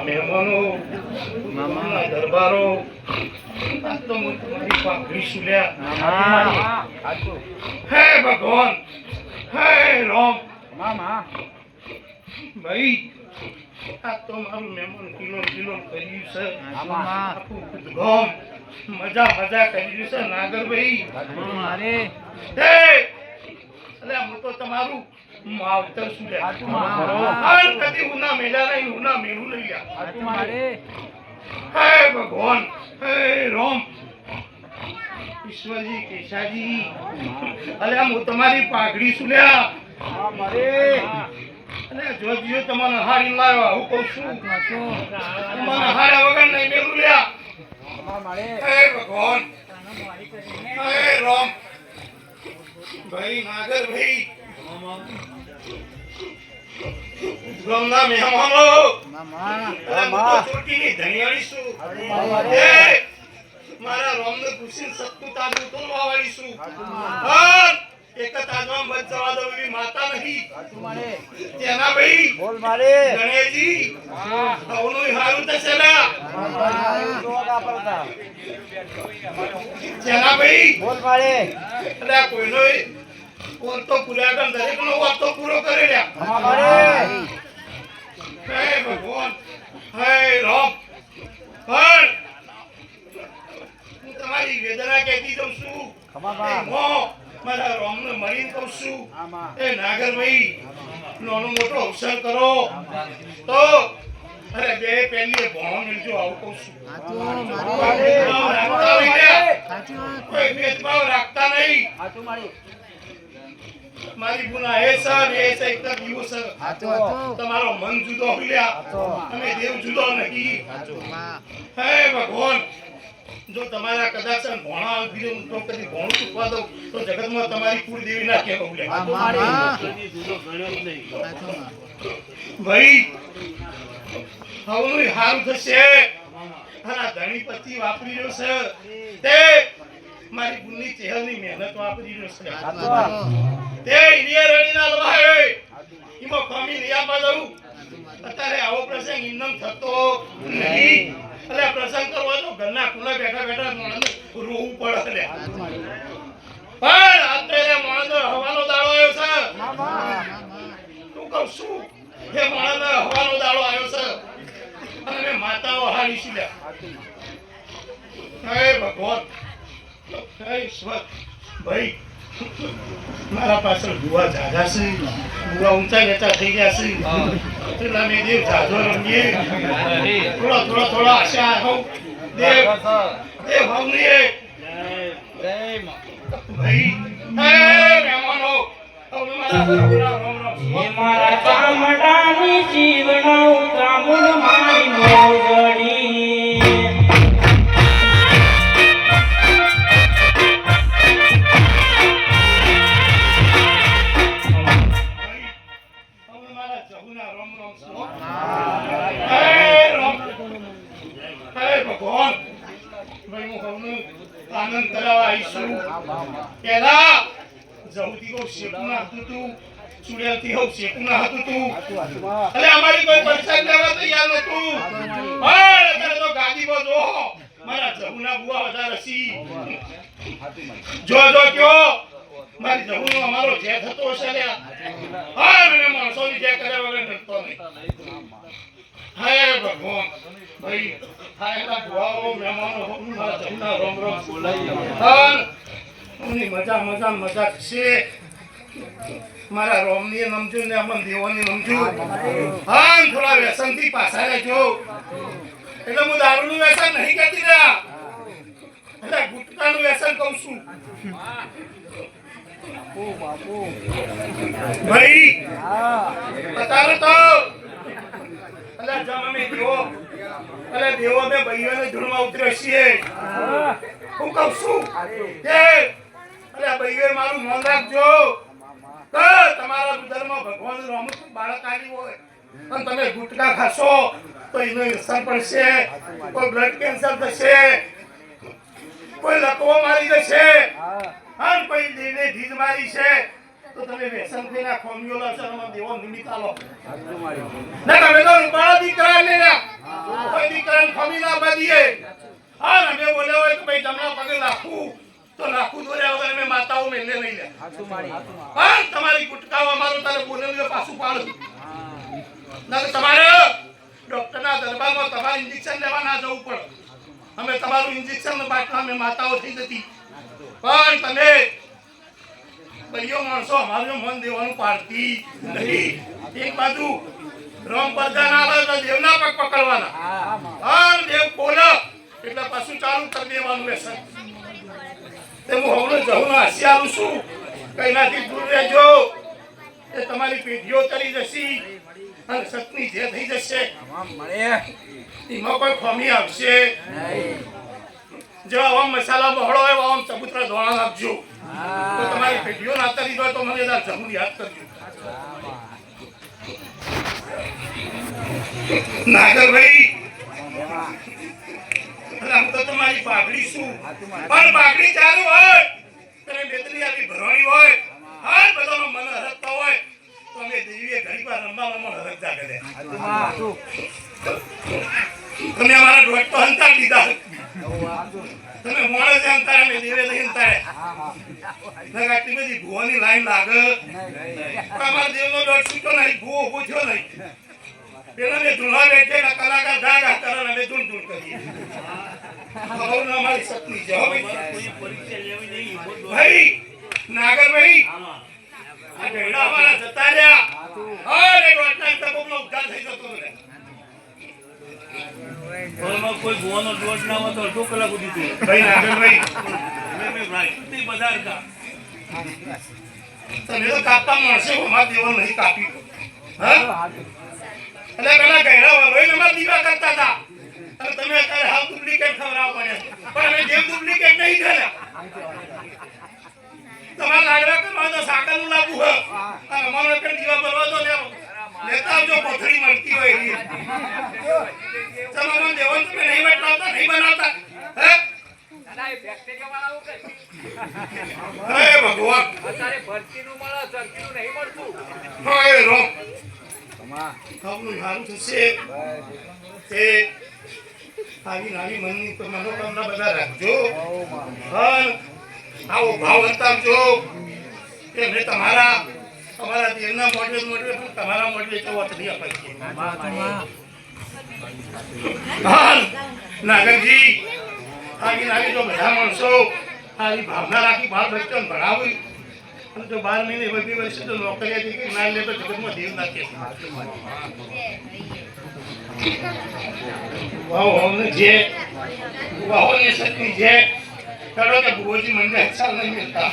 મહેમાનો મામાના દરબારો તો તમારી પાઘડી સુલ્યા હે ભગવાન હે રામ મામા ભાઈ આ તો મારું મહેમાન કિલો કર્યું છે આખું ગમ મજા કર્યું છે નાગરભાઈ મારે હે એટલે હું તો તમારું માવતર સુલ્યા કદી ઉના મેળા નહીં ઉના મેળું લઈ ગયા હે ભગવાન હે રામ ઈશ્વરજી કેશાજી અલે હું તમારી પાઘડી સુલ્યા અને જોજીઓ તમને હારી લાવ્યો આવું કહું છું તમને હારા વગર નહીં મેળું લ્યા હે ભગવાન હે રામ ભાઈ નાગર ભાઈ ગમના મહેમાનો મામા છોટીની ધનિયાળી છું મારા રોમને પૂછીને સત્તું તાજું તોલવા વાળી છું એક તાજવા મત જવા દો એવી માતા નહીં તેના ભાઈ બોલ મારે ગણેશજી આવનું હારું થશે ના તેના ભાઈ બોલ મારે એટલે કોઈનો તો પૂરા કામ દરેક નો વાત તો પૂરો કરી લ્યા હે ભગવાન હે રામ હું તમારી વેદના કહેતી જાઉં છું મારા રામને મળીને કહું છું એ નાગરભાઈ નાનો મોટો અવસર કરો તો અરે બે પહેલી ભણો મિલજો આવું કહું છું કોઈ ભેદભાવ રાખતા નહીં મારી ગુના એ સર એ એક દિવસ તમારો મન જુદો હોલ્યા તમે દેવ જુદો નહીં હે ભગવાન જો તમારા કદાચ ભણા ગીરું તો કદી ભણું ચૂકવા દઉં તો જગતમાં તમારી કુળદેવી ના કહેવા ભાઈ હવનું હારું થશે આ ધણીપતિ વાપરી રહ્યો છે તે મારી ગુણની ચહેરની મહેનત વાપરી રહ્યો છે તે ઇનિયરણી ના લવાય ઈમો કમી રિયામાં દઉં અત્યારે આવો પ્રસંગ ઇન્નમ થતો નહીં એટલે પ્રસંગ કરવો તો ઘરના ખૂણે બેઠા માણસ રોવું પડે પણ અત્યારે માણસ હવાનો દાડો આવ્યો છે તું કહું છું એ માણસ હવાનો દાડો આવ્યો છે અને મેં માતાઓ હારીશું લ્યા હે ભગવાન હે ઈશ્વર ભાઈ મારા પાછળ ગુવા જાગા છે ગુવા ઊંચા નેતા થઈ ગયા છે એટલા મેં દેવ જાજો રમીએ થોડા આશા હોઉં દેવ ભાવનીએ ભાઈ હે મહેમાનો મારા ચામડાની જીવડાઉ ચામુંડ મારી મોગડી આનંદ કરાવવા આવીશું પેલા જવતી કો શેકુના હતું તું ચુડેલથી હોવ શેકુના હતું તું એટલે અમારી કોઈ પરીક્ષા લેવા તૈયાર નતું પણ અત્યારે તો ગાદીમાં જો મારા જહુના બુઆ વધારે સી જો કયો મારી જહુનો અમારો જે થતો હશે લ્યા હા મને માણસોની જે કર્યા વગર નડતો નહીં હે ભગવાન ભાઈ હાયલા દુઆઓ મહેમાનો મારા જમના રોમ બોલાઈ મજા થશે મારા રોમની નમજો ને અમન દેવોની નમજો હા થોડા વ્યસનથી પાછા રહેજો એટલે હું દારૂનું વ્યસન નહીં કરતી રહ્યા એટલે ગુટકાનું વ્યસન કહું છું ભાઈ અત્યારે તો અલા જમે દેવો અલે દેવો મે ભાઈઓને ધૂળમાં ઉતર્યો છીએ હું કહું છું કે અલે ભાઈઓ મારું મન રાખજો તો તમારા ઉદરમાં ભગવાન રામ બાળક આવી હોય પણ તમે ગુટકા ખાશો તો એનું વ્યસન પડશે, કોઈ બ્લડ કેન્સર થશે, કોઈ લકવો મારી જશે, અને કોઈ દેને ધીજ મારી છે, તો તમે વ્યસન થઈને ખોમીઓ લાવશો અને દેવો નિમિત્ત આલો. ના તમે તો રૂપાળા દીકરા લેના, કોઈ દીકરાને ખોમી ના બાંધીએ. હા અમે બોલ્યા હોય કે ભાઈ તમને પગે લાખું તો લાખું દોર્યા વગર અમે માતાઓ મેલે નહીં લે. પણ તમારી ગુટકાઓ અમારું તારે બોલેલું પાછું પાડું. ના તમારે ડોક્ટરના દરબારમાં તમારે ઇન્જેક્શન લેવા ના જવું પડે. અમે તમારું ઇન્જેક્શન બાટલા અમે માતાઓ થઈ જતી. પણ તમે ભાઈઓ માણસો અમારું મન દેવાનું પાડતી નહીં. એક બાજુ રમ પડદા ના આવે તો દેવના પગ પકડવાના, અને દેવ બોલે એટલે પાછું ચાલુ કરી દેવાનું વ્યસન. તે હું હમણાં જવું હસી આવું છું, કઈનાથી દૂર રહેજો. એ તમારી પેઢીઓ તરી જશે અને સતની જે થઈ જશે એમાં કોઈ ખોમી આવશે. જો આમ મસાલા બહળો હોય આમ ચબૂતરા ધોળા નાખજો તો તમારી પેઢીઓ ના તરી જાય. તો મને જરૂર યાદ કરજો. નાગરભાઈ આમ તો તમારી પાઘડી શું, પણ પાઘડી ચાલુ હોય તમે બેતલી આવી ભરવાની હોય, હર બધાનો મન હરકતા હોય તો અમે દેવીએ ઘડી પર રમવામાં હરક જાગે દે. તમે અમારા ડોટ તો હંતાડી દીધા, તમે મોડે જ હંતાડે ને દેવે નહીં હંતાડે. આટલી બધી ભૂવાની લાઈન લાગે અમારા દેવનો ડોટ છૂટો નહીં, ભૂવો ઉભો થયો નહીં. પેલા ને ધૂળા બેઠે ને કલાકાર ગા ગા કરે ને અમે ધૂળ ધૂળ કરીએ. અમારી સપની છે ભાઈ. નાગરભાઈ આ ગયડા અમારા જતા રહ્યા, અરે ડોટના તબકનો ઉદ્ધાર થઈ જતો રહે. કોઈ ભુવાનો ડોટ ના હોય તો અડધો કલાક સુધી તું ભાઈ નાગરભાઈ મેં રાજપૂતી બજાર કા તમે તો કાપવા મળશે, અમારા દેવો નહીં કાપી. હા એટલે પેલા ગયડા વાળો અમારા દીવા કરતા હતા અને તમે અત્યારે હાવ ડુપ્લિકેટ ખવડાવવા પડ્યા. પણ અમે જેમ ડુપ્લિકેટ નહીં થયા. તમારા લાડવા કરવા તો સાકરનું લાગુ હોય અને અમારો એક દીવા ભરવા તો લેતા આવજો, કોથળી મળતી હોય એવી. તમારા દેવન તમે નહીં બનાવતા, નહીં બનાવતા. હે ભગવાન અત્યારે ભરતીનું મળે, સરતીનું નહીં મળતું. હા એ રો આપણું સારું થશે. તે આવી નાની મનની મનોકામના બધા રાખજો. હા આવો ભાવ અંતાવજો કે મેં તમારા દેવના મોઢે તમારા મોઢે તો વાત નહીં અપાઈ. હા નાગરજી આવી નાની તો બધા માણસો આવી ભાવના રાખી બાળ બચ્ચોને ભણાવી અને જો 12 મહિને 20 વર્ષે તો નોકરી હતી કે ના લે તો જગતમાં દેવ નાખે. વાહો ને સતની જે કરો કે ભુવોજી મને હિસાબ નહીં મિલતા.